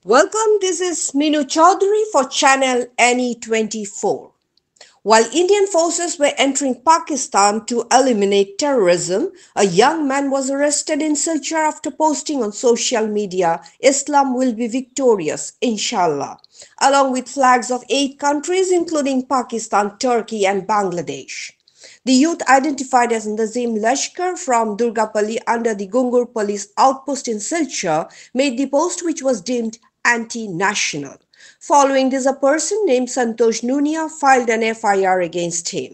Welcome, this is Minu Chaudhary for Channel NE24. While Indian forces were entering Pakistan to eliminate terrorism, a young man was arrested in Silchar after posting on social media, "Islam will be victorious, inshallah," along with flags of 8 countries including Pakistan, Turkey and Bangladesh. The youth, identified as Nazim Lashkar from Durgapalli under the Gungur police outpost in Silchar, made the post, which was deemed anti-national. Following this, a person named Santosh Nunia filed an FIR against him.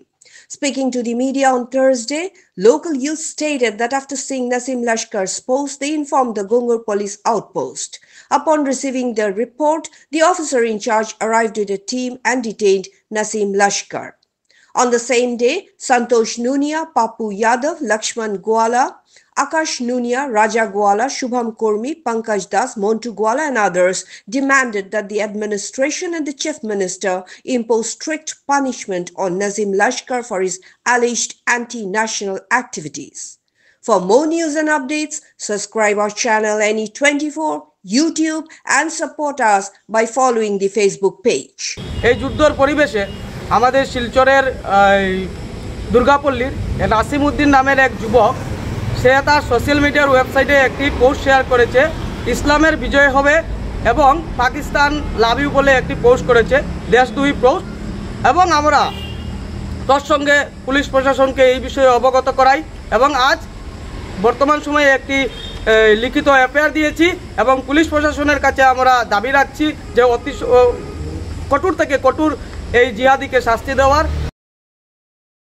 Speaking to the media on Thursday, local youth stated that after seeing Nazim Lashkar's post, they informed the Gungur police outpost. Upon receiving the report, the officer in charge arrived with a team and detained Nazim Lashkar. On the same day, Santosh Nunia, Papu Yadav, Lakshman Gwala, Akash Nunia, Raja Gwala, Shubham Kurmi, Pankaj Das, Montu Gwala and others demanded that the administration and the chief minister impose strict punishment on Nazim Lashkar for his alleged anti-national activities. For more news and updates, subscribe our channel NE24, YouTube and support us by following the Facebook page. এই যুদ্ধের পরিবেশে আমাদের শিলচরের দুর্গাপল্লীর নাসিম উদ্দিন নামের এক যুবক সে তার social মিডিয়ার ওয়েবসাইটে একটি পোস্ট শেয়ার করেছে, ইসলামের বিজয় হবে এবং পাকিস্তান লাভ ইউ বলে একটি পোস্ট করেছে, দেশদ্রোহী পোস্ট। এবং আমরা তার সঙ্গে পুলিশ প্রশাসনকে এই বিষয়ে অবগত করাই এবং আজ বর্তমান সময়ে একটি লিখিত এফআইআর দিয়েছি এবং পুলিশ প্রশাসনের কাছে আমরা দাবি রাখছি যে অতি কঠোর থেকে কঠোর এই জিহাদিকে শাস্তি দেওয়ার।